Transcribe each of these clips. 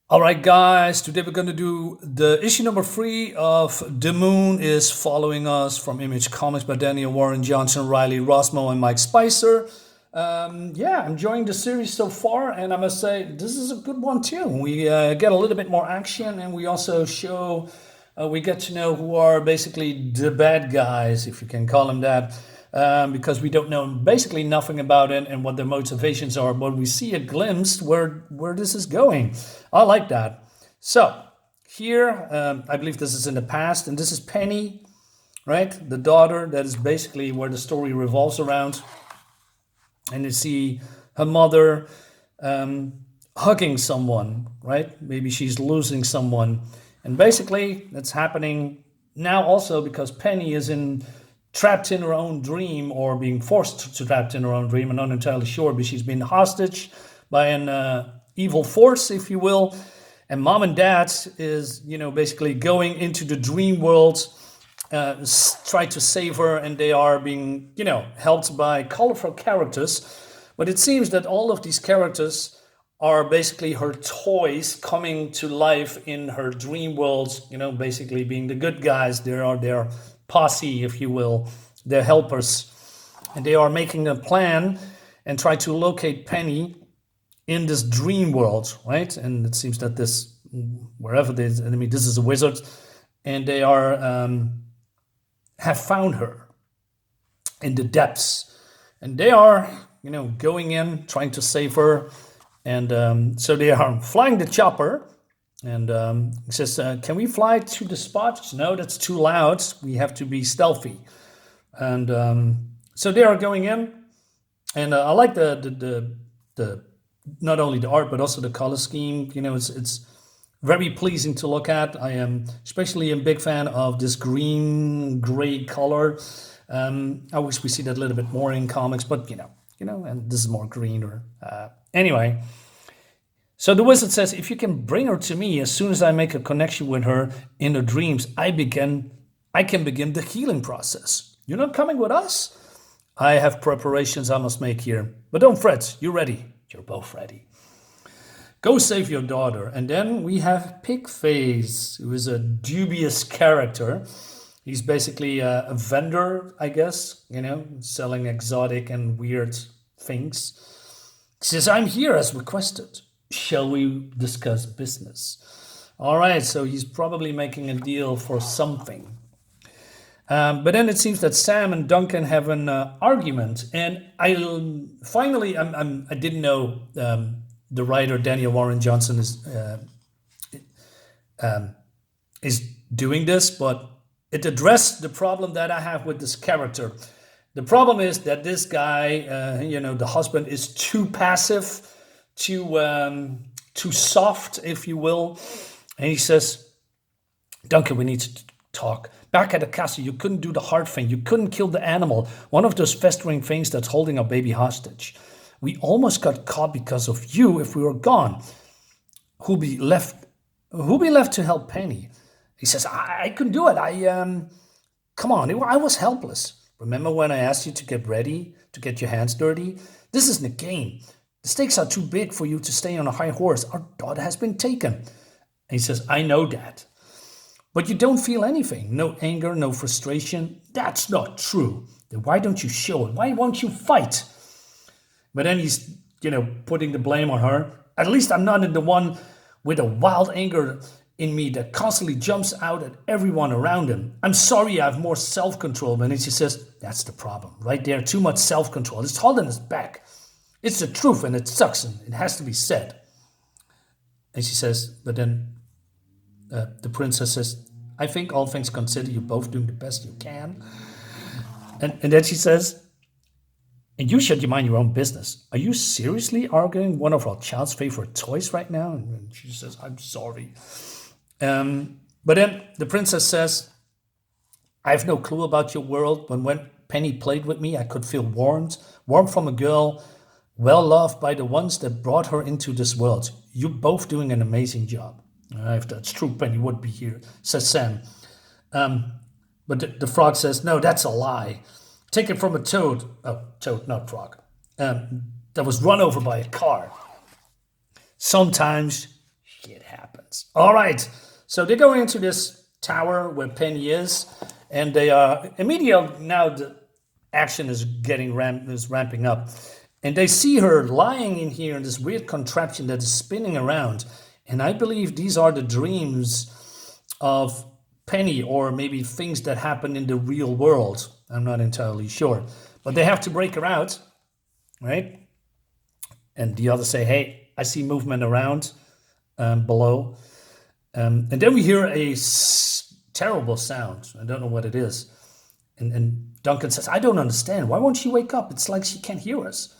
All right, guys, today we're going to do the issue number 3 of The Moon is Following Us from Image Comics by Daniel Warren Johnson, Riley Rossmo, and Mike Spicer. Yeah, I'm enjoying the series so far, and I must say, this is a good one too. We get a little bit more action, and we also we get to know who are basically the bad guys, if you can call them that, because we don't know basically nothing about it and what their motivations are, but we see a glimpse where this is going. I like that. So here, I believe this is in the past, and this is Penny, right? The daughter. That is basically where the story revolves around. And you see her mother hugging someone, right? Maybe she's losing someone. And basically, that's happening now also because Penny is trapped in her own dream, or being forced to trapped in her own dream. I'm not entirely sure, but she's been hostage by an evil force, if you will. And mom and dad is, basically going into the dream world, try to save her, and they are being, helped by colorful characters. But it seems that all of these characters are basically her toys coming to life in her dream world, basically being the good guys. They are their posse, if you will, their helpers. And they are making a plan and try to locate Penny in this dream world, right? And it seems that wherever this is a wizard, and they have found her in the depths, and they are, going in, trying to save her. And so they are flying the chopper, and he says, can we fly to the spot? Says, no, that's too loud. We have to be stealthy. And so they are going in, and I like the not only the art but also the color scheme. It's very pleasing to look at. I am especially a big fan of this green gray color. I wish we see that a little bit more in comics, but and this is more green. Or anyway. So the wizard says, if you can bring her to me as soon as I make a connection with her in her dreams, I can begin the healing process. You're not coming with us? I have preparations I must make here. But don't fret, you're ready. You're both ready. Go save your daughter. And then we have Pigface, who is a dubious character. He's basically a vendor, I guess, selling exotic and weird things. He says, I'm here as requested. Shall we discuss business? All right, so he's probably making a deal for something. But then it seems that Sam and Duncan have an argument, and I didn't know the writer Daniel Warren Johnson is doing this, but it addressed the problem that I have with this character. The problem is that this guy, the husband, is too passive, too soft, if you will. And he says, Duncan, we need to talk. Back at the castle, you couldn't do the hard thing. You couldn't kill the animal, one of those festering things that's holding our baby hostage. We almost got caught because of you. If we were gone, who'll be left to help Penny? He says, I couldn't do it. Come on, I was helpless. Remember when I asked you to get ready, to get your hands dirty? This isn't a game. The stakes are too big for you to stay on a high horse. Our daughter has been taken. And he says, I know that. But you don't feel anything. No anger, no frustration. That's not true. Then why don't you show it? Why won't you fight? But then he's, putting the blame on her. At least I'm not the one with a wild anger in me that constantly jumps out at everyone around him. I'm sorry I have more self-control. And she says, that's the problem. Right there, too much self-control. It's holding us back. It's the truth, and it sucks, and it has to be said. And she says, but then the princess says, I think all things considered, you're both doing the best you can. And then she says, and you should mind your own business. Are you seriously arguing one of our child's favorite toys right now? And she says, I'm sorry. But then the princess says, I have no clue about your world, but when Penny played with me, I could feel warmth from a girl well loved by the ones that brought her into this world. You're both doing an amazing job. If that's true, Penny would be here, says Sam. But the frog says, no, that's a lie. Take it from a toad. Oh, toad, not frog. That was run over by a car. Sometimes shit happens. happens. All right. So they go into this tower where Penny is, and they are immediately now the action is ramping up, and they see her lying in here in this weird contraption that is spinning around, and I believe these are the dreams of Penny, or maybe things that happen in the real world. I'm not entirely sure, but they have to break her out, right? And the others say, "Hey, I see movement around below." And then we hear a terrible sound. I don't know what it is. And Duncan says, "I don't understand. Why won't she wake up? It's like she can't hear us."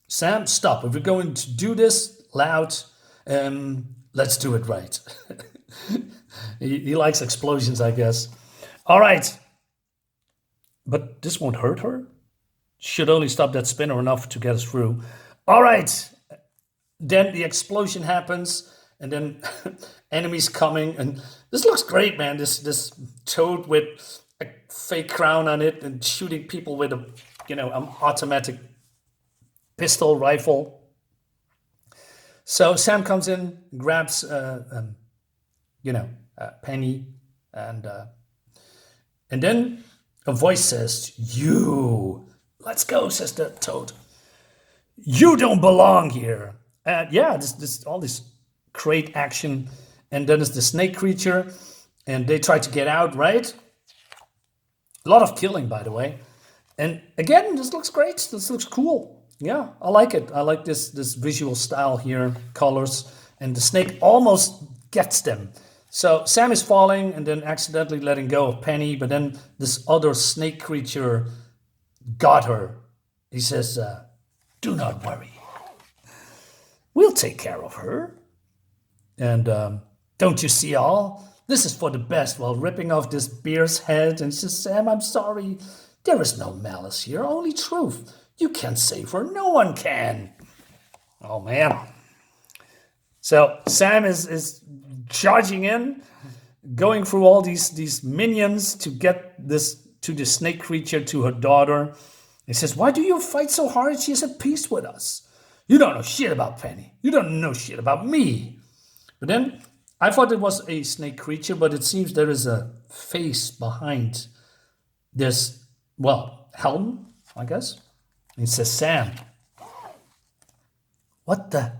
Sam, stop. If we're going to do this loud, let's do it right. He likes explosions, I guess. All right. But this won't hurt her. Should only stop that spinner enough to get us through. All right. Then the explosion happens, and then enemies coming. And this looks great, man. This toad with a fake crown on it and shooting people with a, an automatic pistol rifle. So Sam comes in, grabs, Penny, and then a voice says, "You, let's go," says the toad. "You don't belong here." And yeah, this all this great action, and then there's the snake creature, and they try to get out, right? A lot of killing, by the way. And again, this looks great. This looks cool. Yeah, I like it. I like this visual style here, colors, and the snake almost gets them. So Sam is falling and then accidentally letting go of Penny, but then this other snake creature got her. He says, "Do not worry. We'll take care of her. And don't you see all? This is for the best," while ripping off this bear's head. And says, "Sam, I'm sorry. There is no malice here, only truth. You can't save her. No one can." Oh, man. So Sam is charging in, going through all these minions to get this to the snake creature, to her daughter. He says, "Why do you fight so hard? She's at peace with us. You don't know shit about Penny. You don't know shit about me." But then I thought it was a snake creature, but it seems there is a face behind this, helm, I guess. And it says, "Sam, what the?"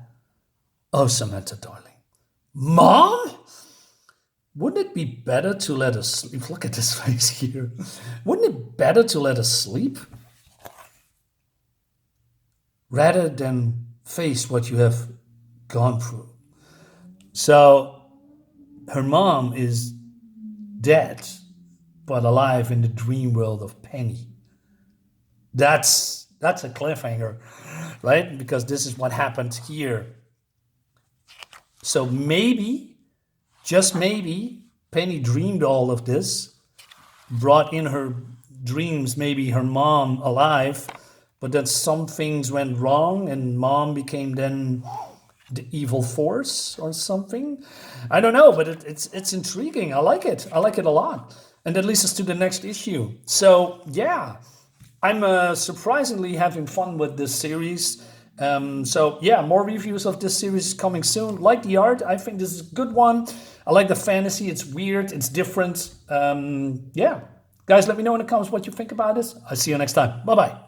"Oh, Samantha, darling. Mom? Wouldn't it be better to let us sleep?" Look at this face here. "Wouldn't it better to let us sleep rather than face what you have gone through?" So her mom is dead, but alive in the dream world of Penny. That's a cliffhanger, right? Because this is what happened here. So maybe, just maybe, Penny dreamed all of this, brought in her dreams, maybe her mom alive, but then some things went wrong and mom became then the evil force or something. I don't know, but it's intriguing. I like it. I like it a lot. And that leads us to the next issue. So yeah, I'm surprisingly having fun with this series. So yeah, more reviews of this series coming soon. Like the art, I think this is a good one. I like the fantasy. It's weird. It's different. Yeah, guys, let me know in the comments what you think about this. I'll see you next time. Bye bye.